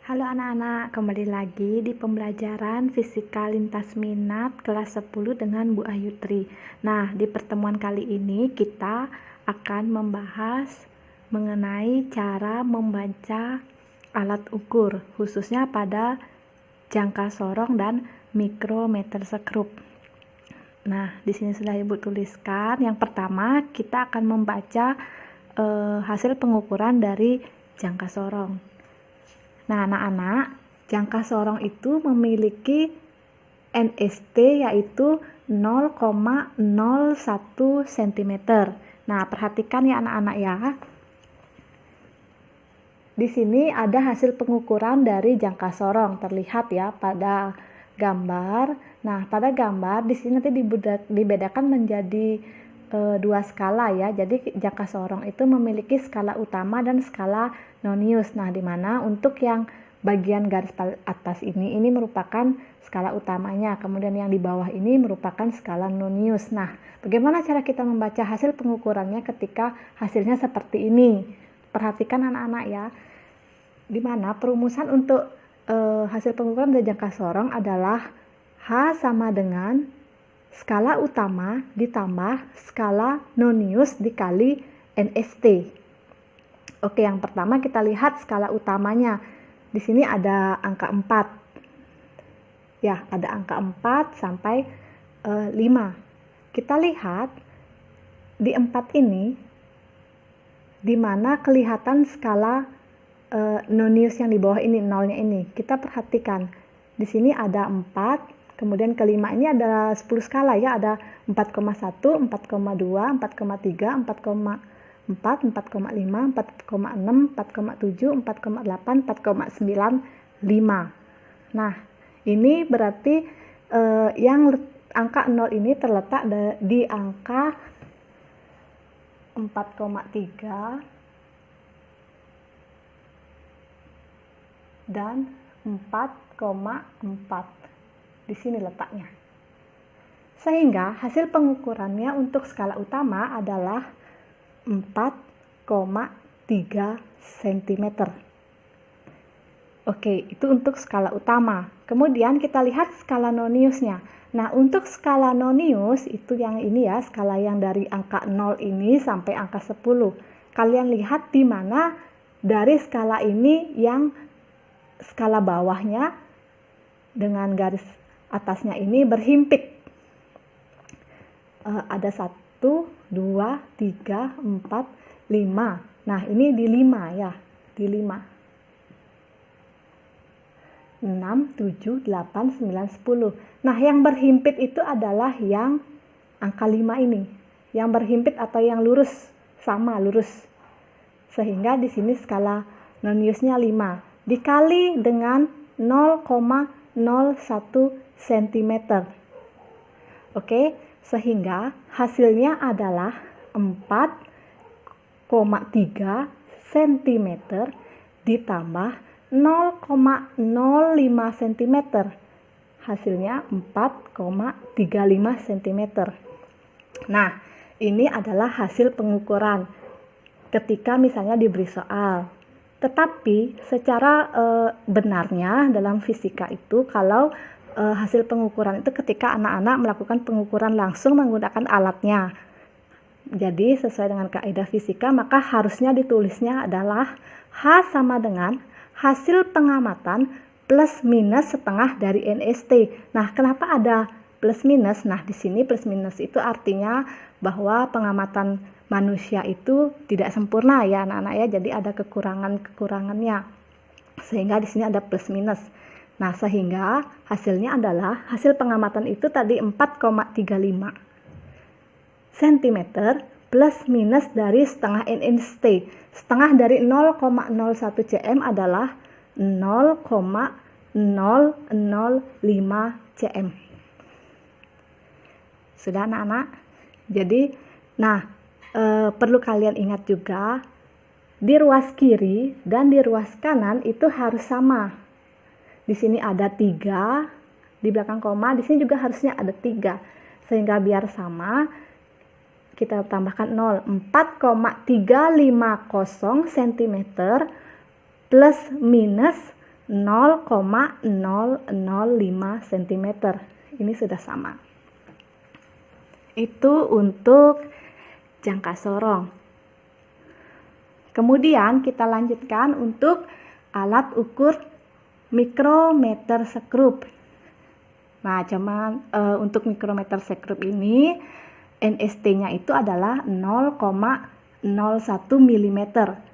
Halo anak-anak, kembali lagi di pembelajaran Fisika Lintas Minat kelas 10 dengan Bu Ayutri. Nah, di pertemuan kali ini kita akan membahas mengenai cara membaca alat ukur, khususnya pada jangka sorong dan mikrometer sekrup. Nah, di sini sudah Ibu tuliskan. Yang pertama, kita akan membaca hasil pengukuran dari jangka sorong. Nah, anak-anak, jangka sorong itu memiliki NST yaitu 0,01 cm. Nah, perhatikan ya anak-anak ya. Di sini ada hasil pengukuran dari jangka sorong, terlihat ya pada gambar. Nah, pada gambar di sini nanti dibedakan menjadi dua skala ya. Jadi jangka sorong itu memiliki skala utama dan skala nonius. Nah, di mana untuk yang bagian garis atas ini merupakan skala utamanya, kemudian yang di bawah ini merupakan skala nonius. Nah, bagaimana cara kita membaca hasil pengukurannya ketika hasilnya seperti ini? Perhatikan anak-anak ya. Di mana perumusan untuk hasil pengukuran dari jangka sorong adalah H sama dengan skala utama ditambah skala nonius dikali NST. Oke, yang pertama kita lihat skala utamanya. Di sini ada angka 4. Ya, ada angka 4 sampai 5. Kita lihat di 4 ini di mana kelihatan skala nonius yang di bawah ini, nolnya ini. Kita perhatikan. Di sini ada 4. Kemudian kelima ini ada 10 skala ya, ada 4,1, 4,2, 4,3, 4,4, 4,5, 4,6, 4,7, 4,8, 4,9, 5. Nah, ini berarti yang angka 0 ini terletak di angka 4,3 dan 4,4. Di sini letaknya. Sehingga hasil pengukurannya untuk skala utama adalah 4,3 cm. Oke, itu untuk skala utama. Kemudian kita lihat skala noniusnya. Nah, untuk skala nonius itu yang ini ya, skala yang dari angka 0 ini sampai angka 10. Kalian lihat di mana dari skala ini yang skala bawahnya dengan garis atasnya ini berhimpit. Ada 1, 2, 3, 4, 5. Nah, ini di 5 ya, di 5. 6, 7, 8, 9, 10. Nah, yang berhimpit itu adalah yang angka 5 ini. Yang berhimpit atau yang lurus, sama lurus. Sehingga di sini skala noniusnya 5 dikali dengan 0,01 cm. Oke, sehingga hasilnya adalah 4,3 cm ditambah 0,05 cm. Hasilnya 4,35 cm. Nah, ini adalah hasil pengukuran ketika misalnya diberi soal. Tetapi secara benarnya dalam fisika itu kalau hasil pengukuran itu ketika anak-anak melakukan pengukuran langsung menggunakan alatnya. Jadi sesuai dengan kaidah fisika maka harusnya ditulisnya adalah H sama dengan hasil pengamatan plus minus setengah dari NST. Nah, kenapa ada plus minus? Nah, di sini plus minus itu artinya bahwa pengamatan manusia itu tidak sempurna ya anak-anak ya, jadi ada kekurangannya, sehingga di sini ada plus minus. Nah, sehingga hasilnya adalah hasil pengamatan itu tadi 4,35 cm plus minus dari setengah NST. Setengah dari 0,01 cm adalah 0,005 cm. Sudah anak-anak? Jadi, perlu kalian ingat juga di ruas kiri dan di ruas kanan itu harus sama. Di sini ada 3, di belakang koma, di sini juga harusnya ada 3. Sehingga biar sama, kita tambahkan 0, 4,350 cm plus minus 0,005 cm. Ini sudah sama. Itu untuk jangka sorong. Kemudian kita lanjutkan untuk alat ukur mikrometer sekrup. Nah, untuk mikrometer sekrup ini NST-nya itu adalah 0,01 mm.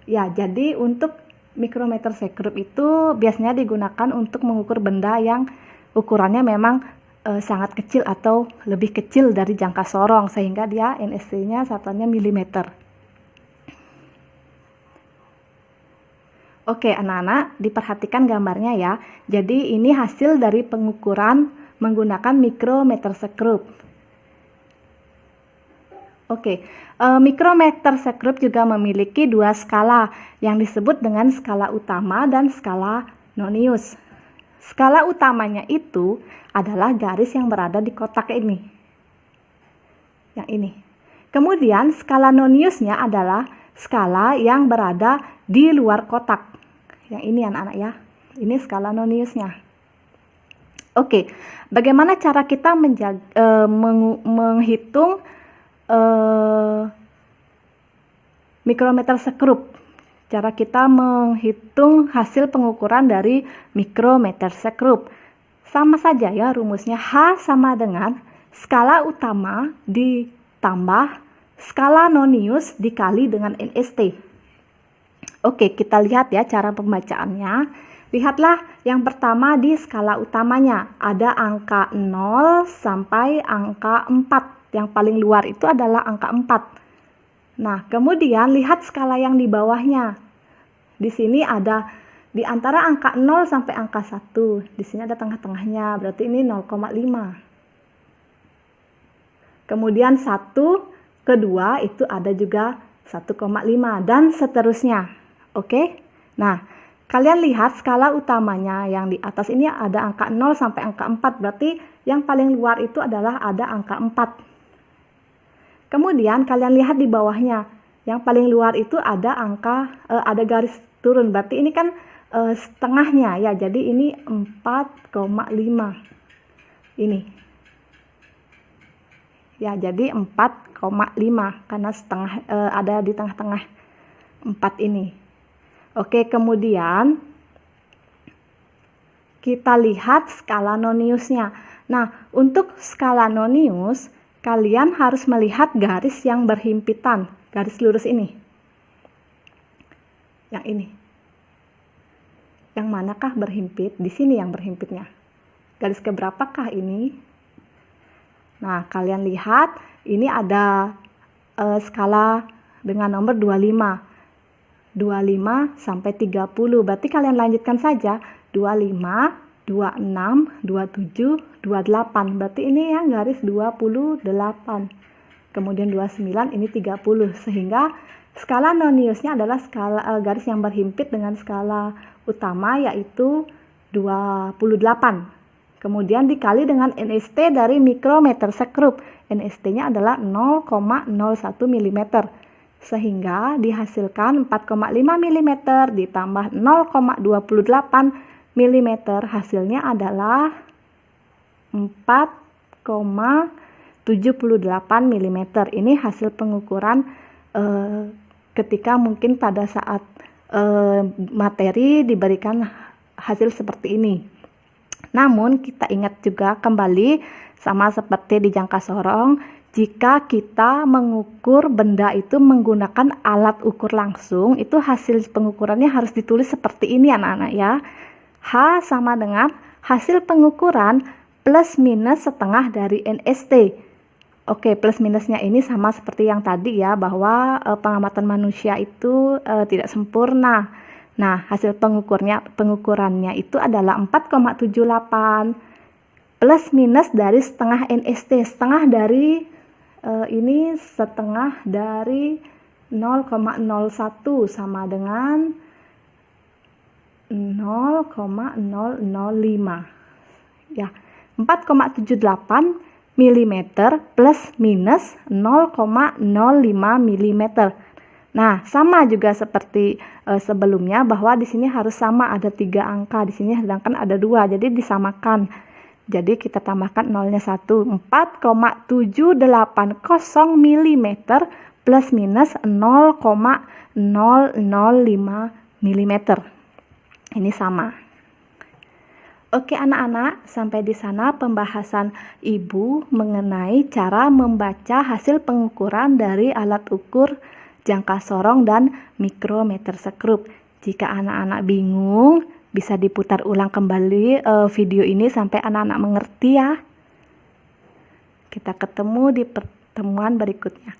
Ya, jadi untuk mikrometer sekrup itu biasanya digunakan untuk mengukur benda yang ukurannya memang sangat kecil atau lebih kecil dari jangka sorong, sehingga dia NST-nya satuannya milimeter. Oke, anak-anak, diperhatikan gambarnya ya. Jadi ini hasil dari pengukuran menggunakan mikrometer sekrup. Oke, mikrometer sekrup juga memiliki dua skala yang disebut dengan skala utama dan skala nonius. Skala utamanya itu adalah garis yang berada di kotak ini. Yang ini. Kemudian skala noniusnya adalah skala yang berada di luar kotak. Yang ini anak-anak ya. Ini skala noniusnya. Oke, bagaimana cara kita menghitung mikrometer sekrup? Cara kita menghitung hasil pengukuran dari mikrometer sekrup. Sama saja ya rumusnya, H sama dengan skala utama ditambah skala nonius dikali dengan NST. Oke, kita lihat ya cara pembacaannya. Lihatlah yang pertama di skala utamanya. Ada angka 0 sampai angka 4. Yang paling luar itu adalah angka 4. Nah, kemudian lihat skala yang di bawahnya. Di sini ada di antara angka 0 sampai angka 1. Di sini ada tengah-tengahnya, berarti ini 0,5. Kemudian 1, kedua itu ada juga 1,5 dan seterusnya. Oke? Nah, kalian lihat skala utamanya yang di atas ini ada angka 0 sampai angka 4. Berarti yang paling luar itu adalah ada angka 4. Kemudian kalian lihat di bawahnya. Yang paling luar itu ada ada garis turun. Berarti ini kan setengahnya ya. Jadi ini 4,5. Ini. Ya, jadi 4,5 karena setengah ada di tengah-tengah 4 ini. Oke, kemudian kita lihat skala noniusnya. Nah, untuk skala nonius, kalian harus melihat garis yang berhimpitan, garis lurus ini. Yang ini. Yang manakah berhimpit? Di sini yang berhimpitnya. Garis keberapakah ini? Nah, kalian lihat ini ada skala dengan nomor 25. 25 sampai 30. Berarti kalian lanjutkan saja 25, 26, 27, 28. Berarti ini yang garis 28. Kemudian 29 ini 30. Sehingga skala noniusnya adalah skala garis yang berhimpit dengan skala utama yaitu 28. Kemudian dikali dengan NST dari mikrometer sekrup. NST-nya adalah 0,01 mm. Sehingga dihasilkan 4,5 mm ditambah 0,28 mm. Hasilnya adalah 4,78 mm. Ini hasil pengukuran ketika mungkin pada saat materi diberikan hasil seperti ini. Namun kita ingat juga kembali sama seperti di jangka sorong, jika kita mengukur benda itu menggunakan alat ukur langsung, itu hasil pengukurannya harus ditulis seperti ini anak-anak ya. H sama dengan hasil pengukuran plus minus setengah dari NST. Oke, plus minusnya ini sama seperti yang tadi ya, bahwa pengamatan manusia itu tidak sempurna. Nah, hasil pengukurannya itu adalah 4,78 plus minus dari setengah NST. Setengah dari ini setengah dari 0,01 sama dengan 0,005. Ya, 4,78 mm plus minus 0,05 mm. Nah, sama juga seperti sebelumnya bahwa di sini harus sama, ada 3 angka, di sini sedangkan ada 2, jadi disamakan. Jadi kita tambahkan nolnya 1, 4,780 mm plus minus 0,005 mm. Ini sama. Oke anak-anak, sampai di sana pembahasan Ibu mengenai cara membaca hasil pengukuran dari alat ukur jangka sorong dan mikrometer sekrup. Jika anak-anak bingung, bisa diputar ulang kembali video ini sampai anak-anak mengerti ya. Kita ketemu di pertemuan berikutnya.